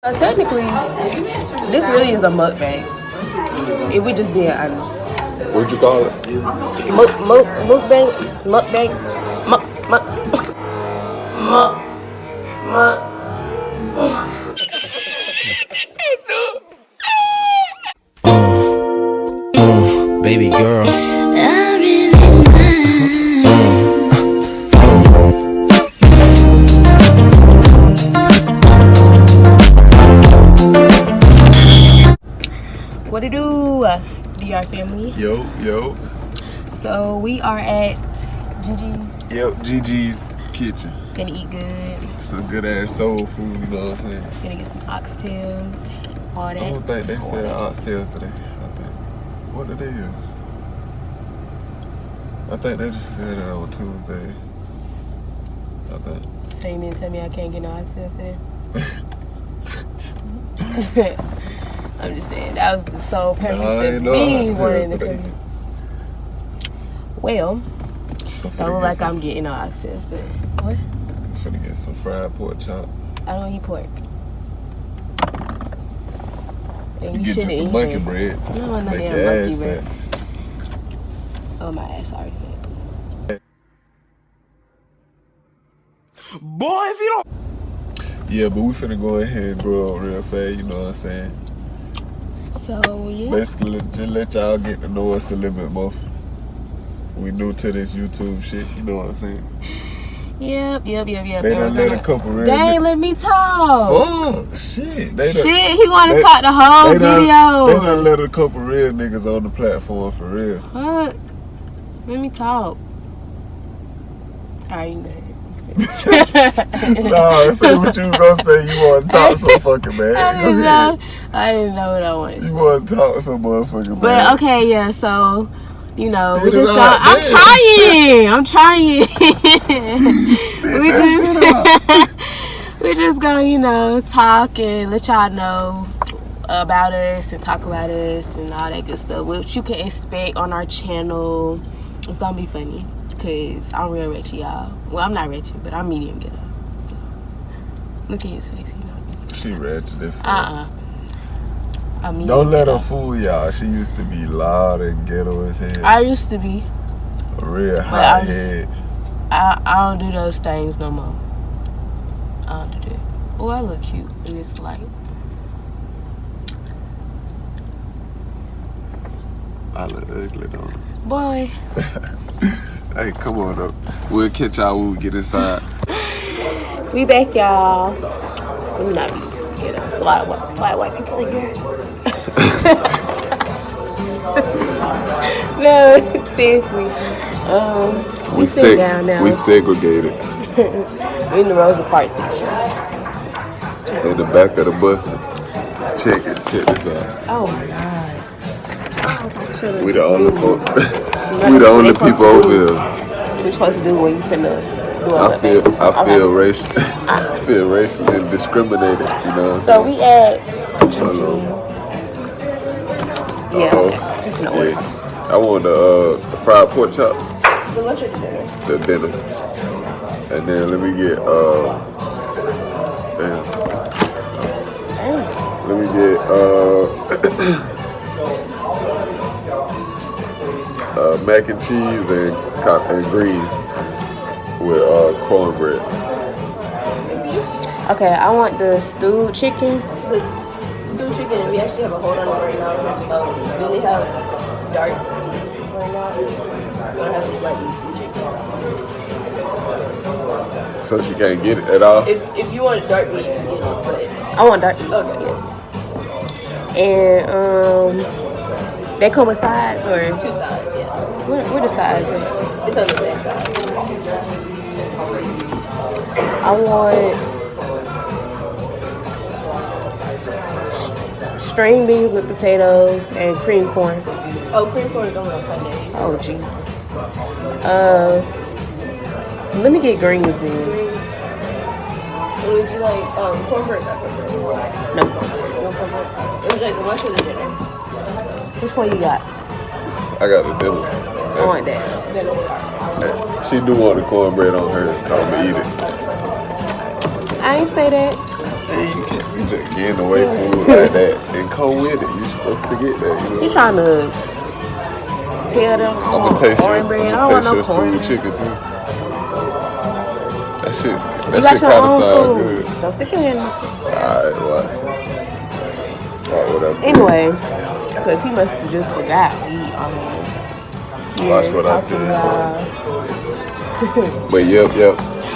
Technically, this really is a mukbang. If we just being honest. What'd you call it? Mukbang. Baby girl. What it do, DR family? Yo. So we are at Gigi's. Yep, Gigi's kitchen. Gonna eat good. Some good ass soul food, you know what I'm saying? Gonna get some oxtails, all that. I don't think they said oxtails today. What did they do? I think they just said it on Tuesday. I think. So you mean to tell me I can't get no oxtails today? I'm just saying, that was the sole purpose of me wanting to come. Well, don't look like I'm getting no oxtails today. What? I'm finna get some fried pork chop. I don't eat pork. And you get you some monkey bread. No, no damn monkey bread. Oh, my ass already fat. Boy, if you don't. Yeah, but we finna go ahead and grow up real fast, you know what I'm saying? So, yeah. Basically, just let y'all get to know us a little bit more. We new to this YouTube shit, you know what I'm saying? Yep. They done let a couple real They ain't let me talk. Oh, shit. He want to talk the whole video. They done let a couple real niggas on the platform for real. What? Let me talk. Alright, you know. Nah, say what you gonna say. You want to talk so fucking bad. I didn't know what I wanted. You want to talk so motherfucking bad. But okay, yeah, so you know, Spit we just out, I'm trying. we just gonna, you know, talk and let y'all know about us and talk about us and all that good stuff, which you can expect on our channel. It's gonna be funny. Cause I'm real wretched, y'all. Well, I'm not wretched, but I'm medium ghetto. So, look at his face, you know. She wretched. Don't let her fool y'all. She used to be loud and ghetto as hell. I used to be. A real hot head. I don't do those things no more. I don't do that. Oh, I look cute in this light. I look ugly though. Boy. Hey, come on up. We'll catch y'all when we get inside. We back, y'all. Let me not be, you know, slide white people in here. No, seriously. We sit down now. We segregated. We in the Rosa Parks section. In the back of the bus. Check this out. Oh my God. We the only people over here. That's what you're supposed to do when you finna do all that. I feel racially discriminated, you know. So we at Gigi's. Yeah. I want the fried pork chop. The lunch or the dinner? The dinner. And then let me get mac and cheese and greens with cornbread. Okay, I want the stewed chicken. The stewed chicken, and we actually have a hold on it right now. We only have dark right now. We don't have to like stewed chicken. So she can't get it at all? If you want dark meat, you can get it, but I want dark meat. Okay, yeah. And they come with sides or 2 sides, yeah. Where the sides at? It's on the back side. I want string beans with potatoes and cream corn. Oh, cream corn is only on Sunday. Oh, Jesus. Let me get greens then. Would you like cornbread? No cornbread. No cornbread. Would you like the lunch or the dinner? Which one you got? I got the dinner. I want that. She do want the cornbread on hers. I'm gonna eat it. I ain't say that. Yeah, Yeah, you can't be just getting away food like that and come with it. You supposed to get that. You know? You trying to tell them I'm gonna taste cornbread? I don't want no cornbread. chicken too. That shit You got kind your of own sound food. good. Don't stick your hand in. Alright, what? Alright, whatever. Anyway, because he must have just forgot we already. Watch what I tell you. But yep.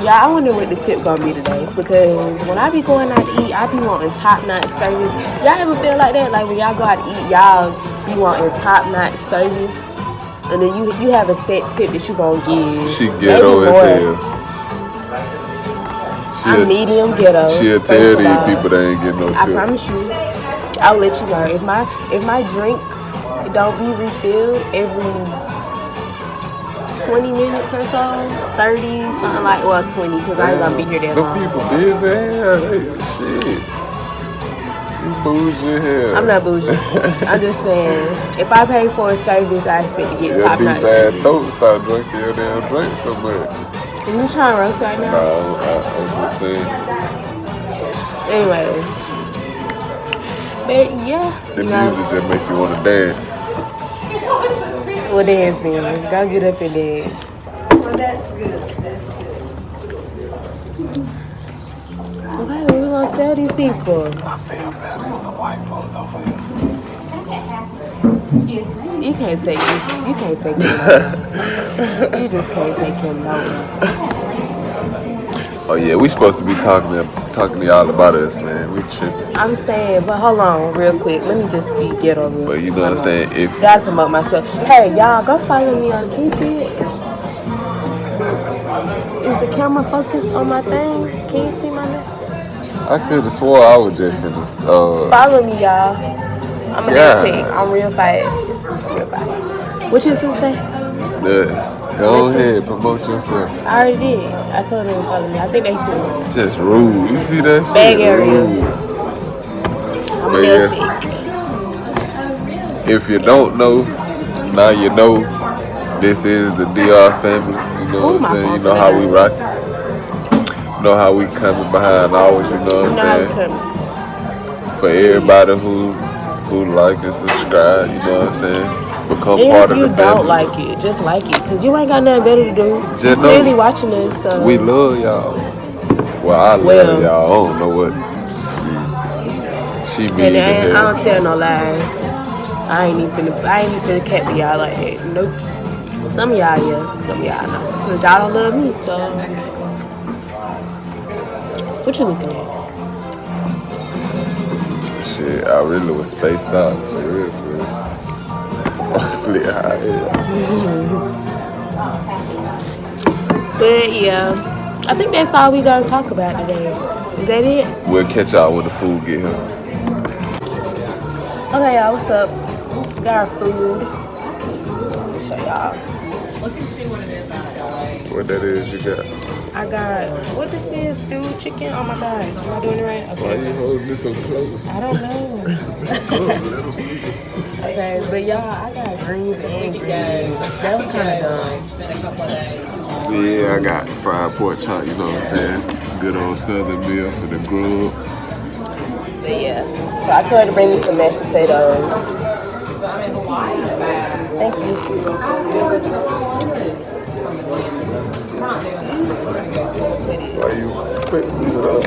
Yeah, I wonder what the tip gonna be today, because when I be going out to eat, I be wanting top-notch service. Y'all ever feel like that? Like when y'all go out to eat, y'all be wanting top-notch service, and then you have a set tip that you gonna give. She ghetto as hell. I'm medium ghetto. She'll tell these people they ain't getting no tip. I promise you, I'll let you know. If my drink don't be refilled every 20 minutes or so, 30, something like, well, 20, because I ain't gonna be here that long. The people busy as shit. You bougie here. I'm not bougie. I'm just saying, if I pay for a service, I expect to get top-notch bad service. throat start drinking your damn drink so much. Are you trying to roast right now? No, I'm just saying. Anyways. But yeah. The music just make you want to dance. Well, dance then. Go get up and dance. Well, that's good. Okay, what we gonna tell these people? I feel bad. There's some white folks over here. You can't take this. You can't take him nowhere. You just can't take him nowhere. Oh yeah, we supposed to be talking to y'all about us, man. We tripping. I'm saying, but hold on real quick. Let me just be ghetto real quick. But you know what I'm saying? If Gotta promote myself. Hey, y'all, go follow me on. Can you see it? Is the camera focused on my thing? Can you see my name? I could have swore I was just finna. Follow me, y'all. I'm a name tag. I'm real fast. What you supposed to say? Go ahead, promote yourself. I already did. I told them to follow me. I think they see me. Just rude. You see that shit? BadgalReaa. Rude. I'm But a nail yeah, tech. if you don't know, now you know. This is the DR family. You know what I'm saying? You know how we rock. You know how we coming behind always. You know what I'm saying? For everybody who like and subscribe. You know what I'm saying? Become part of the family. If you don't like it, just like it, because you ain't got nothing better to do. You're clearly watching us, so. We love y'all. Well, I love y'all. I don't know what she mean to him. I don't tell no lies. I ain't even finna cat to y'all like that. Nope. Some of y'all, yeah. Some of y'all know. Because y'all don't love me, so. What you looking at? Shit, I really was spaced out. For real. Honestly, But yeah, I think that's all we gonna talk about today. Is that it? We'll catch y'all when the food get here. Okay, y'all, what's up? We got our food. Let me show y'all. What that is you got? I got, what this is, stewed chicken? Oh my God, am I doing it right? Okay. Why you holding this so close? I don't know. Okay, but y'all, I got greens and greens. That was kind of dumb. Yeah, I got fried pork chop, you know what I'm saying? Good old southern meal for the grub. But yeah, so I told her to bring me some mashed potatoes. Thank you. Why you fixing it up?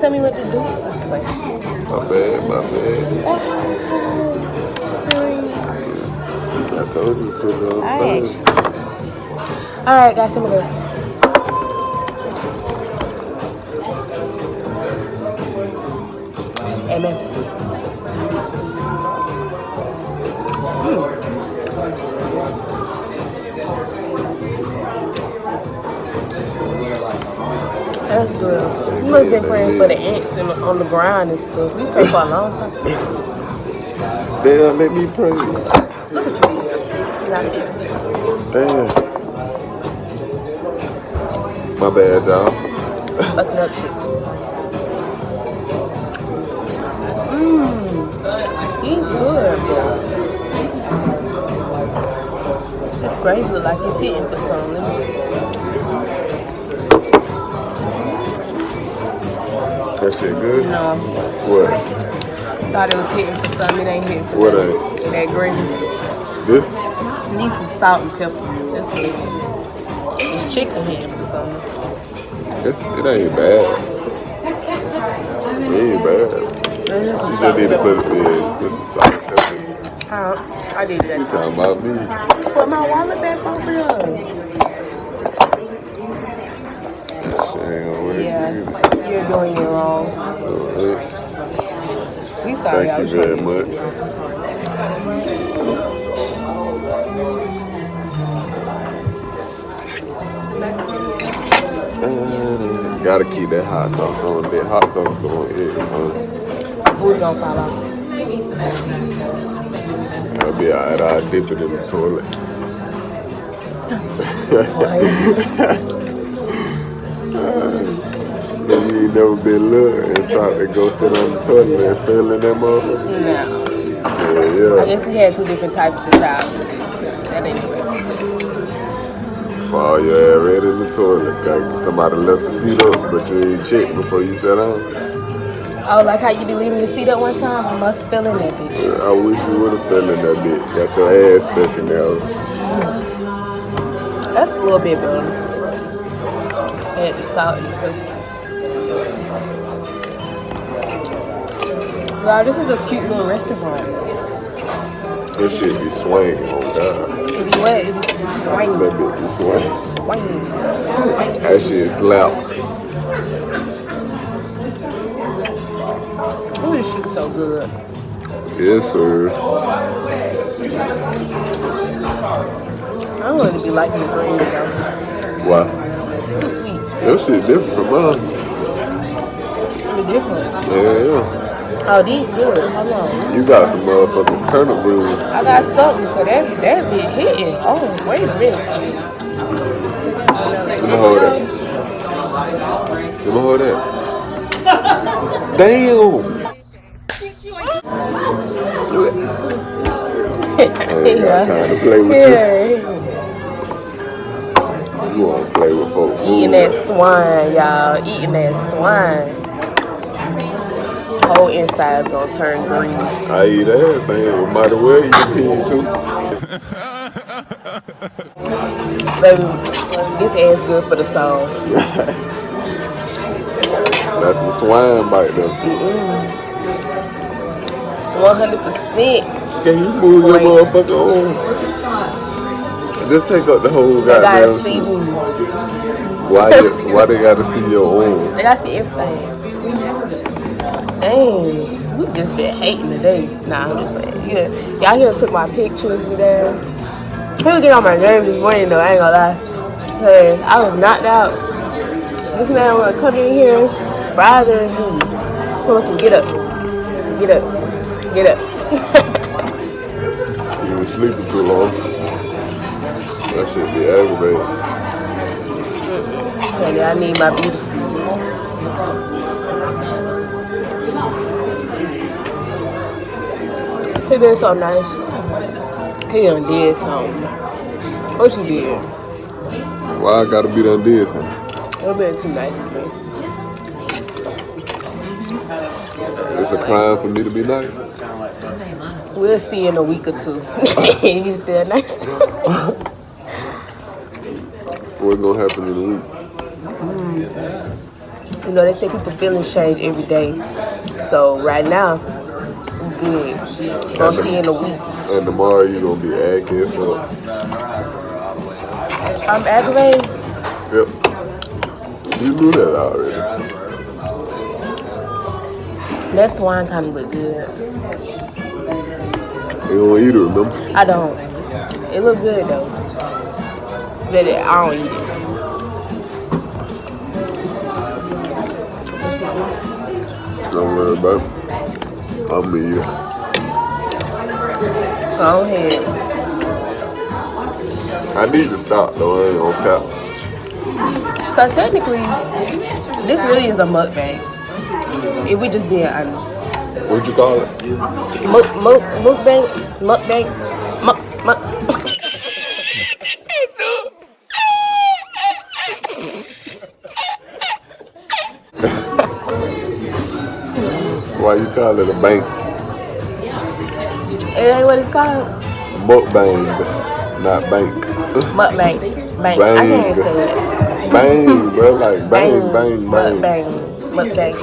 Tell me what to do. My bad. I told you to put it on first. Alright, guys, some of this. Amen. That's good. You must have been praying for the ants on the ground and stuff. You pray for a long time. Damn, let me pray. Look at you. You like it? Damn. My bad, y'all. Fucking up shit. He's good. This gravy look like he's hitting for some. Let me see. That shit good? No. What? Thought it was hitting for something. It ain't hitting for What nothing. ain't? That green. This? Need some salt and pepper. That's it. It's chicken hitting for something. It ain't bad. It ain't bad. You just need to put it in. This is salt and pepper. I did that You too. talking about me? Put my wallet back over there. Shit ain't gonna work. Yeah, you're doing it wrong. We sorry, Thank you very much. Gotta keep that hot sauce on. That hot sauce going in. Booty gonna fall off. I'll be alright. I'll dip it in the toilet. You ain't never been little and tried to go sit on the toilet and fell in that motherfucker? No. Yeah. I guess we had two different types of childhoods. That ain't the right. Fall your ass right in the toilet. Cause somebody left the seat up, but you ain't checked before you sat down. Oh, like how you be leaving the seat up one time? I must fell in that bitch. I wish you would have fell in that bitch. Got your ass stuck in there. That's a little bit better. Add the salt and the pepper. Wow, this is a cute little restaurant. This shit be swinging, oh God. It be what? It be swinging. That bitch be swinging. Swinging. That shit slap. Ooh, this shit's so good. Yes, sir. I don't want to be liking the greens though. Why? It's too sweet. That shit different from mine. It's different. Yeah. Oh, these good. Hold on. You got some motherfucking turnip greens. I got something for that bit hitting. Oh, wait a minute. Let me hold that. Let me hold that. Damn. I ain't got time to play with you. You want to play with folks. Eating that swine, y'all. Eating that swine. Whole inside's gonna turn green. I eat ass, ain't might as well eat pig too. Baby, this ass good for the soul. That's some swine bite though. 100%. Can you move your motherfucker on? Just take up the whole They gotta goddamn see shit. me. Why they gotta see your own? They gotta see everything. Dang, we just been hating today. Nah, I'm just playing. Yeah, y'all here took my pictures today. He was getting on my nerves this morning though, I ain't gonna lie. Cause I was knocked out. This man wanna come in here, bothering me. He wants to get up. Get up. Get up. You been sleeping too long. That shit be aggravating. Honey, I need my beauty sleep. He been so nice. He done did something. What you did? Why I gotta be done this? Huh? It been too nice to me. It's a crime for me to be nice. We'll see in a week or two. He's still nice. What's gonna happen in a week? You know, they say people feelings change every day. So right now, we good. Gonna see in a week. And tomorrow you gonna be active. I'm aggravated. Yep. You knew that already. That swine kind of look good. You don't eat it, remember? I don't. It look good though. But I don't eat it. Don't worry about it. I'm eat it. Go ahead. I need to stop though, I ain't gonna cap. So technically, this really is a mukbang. If we just being honest. What'd you call it? Mukbang? Mukbang? why you call it a bank. It ain't what it's called? Mukbang, not bank. Mukbang. Bang. Bang. I can't say that. Bang, bro, like bang, bang, bang. Mukbang. Mukbang.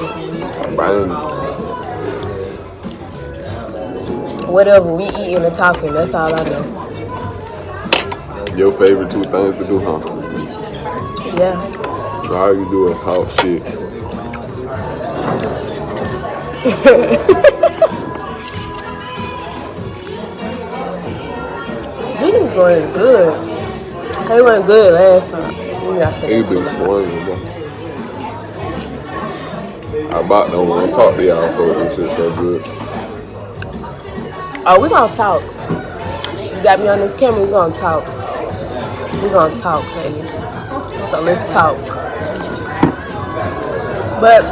Bang. Whatever, we eating and talking, that's all I know. Your favorite two things to do, huh? Yeah. So all you do is talk shit. These was going good. They went good last time. They been swinging, bro. I about don't want to talk to y'all folks and shit so good. Oh, we gonna talk. You got me on this camera, we gonna talk. We gonna talk, baby. So let's talk. But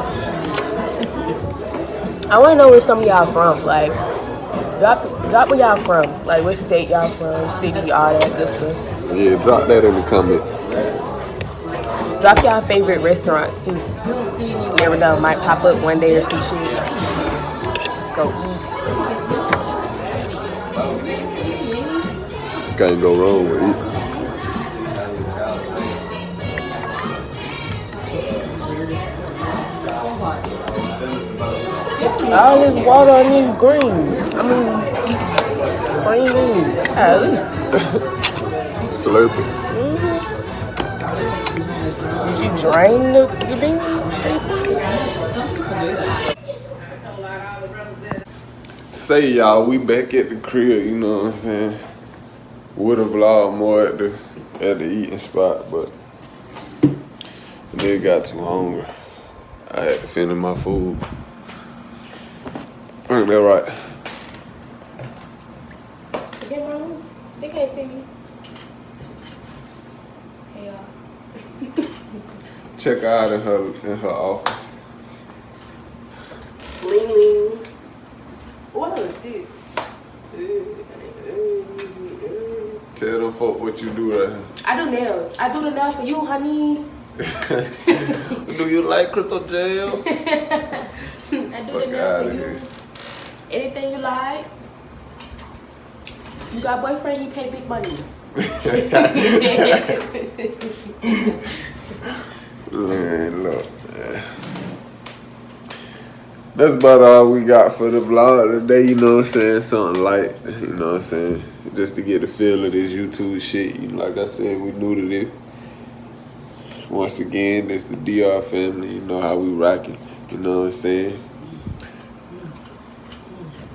I wanna know where some of y'all from. Like, drop where y'all from. Like, what state y'all from, city, all that good stuff. Yeah, drop that in the comments. Drop y'all favorite restaurants too. You never know, might pop up one day or some shit. Go eat. Can't go wrong with it. All this water on these greens. I mean, green beans. Slurp it. Did you drain the beans? Say y'all, we back at the crib, you know what I'm saying? Would have vlogged more at the eating spot, but the nigga got too hungry. I had to finish my food. Ain't that right? They can't see me. Hey y'all. Check her out in her office. Lean. What is this? Tell them folk what you do right here. I do nails. I do the nails for you, honey. Do you like crypto jail? I do the nails for you. Anything you like. You got a boyfriend, he pay big money. Man, look, man. That's about all we got for the vlog today, you know what I'm saying? Something light, you know what I'm saying? Just to get a feel of this YouTube shit. You know, like I said, we new to this. Once again, it's the DR family, you know how we rocking, you know what I'm saying?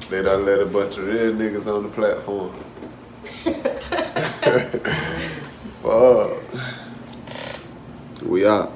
They done let a bunch of real niggas on the platform. Fuck. We out.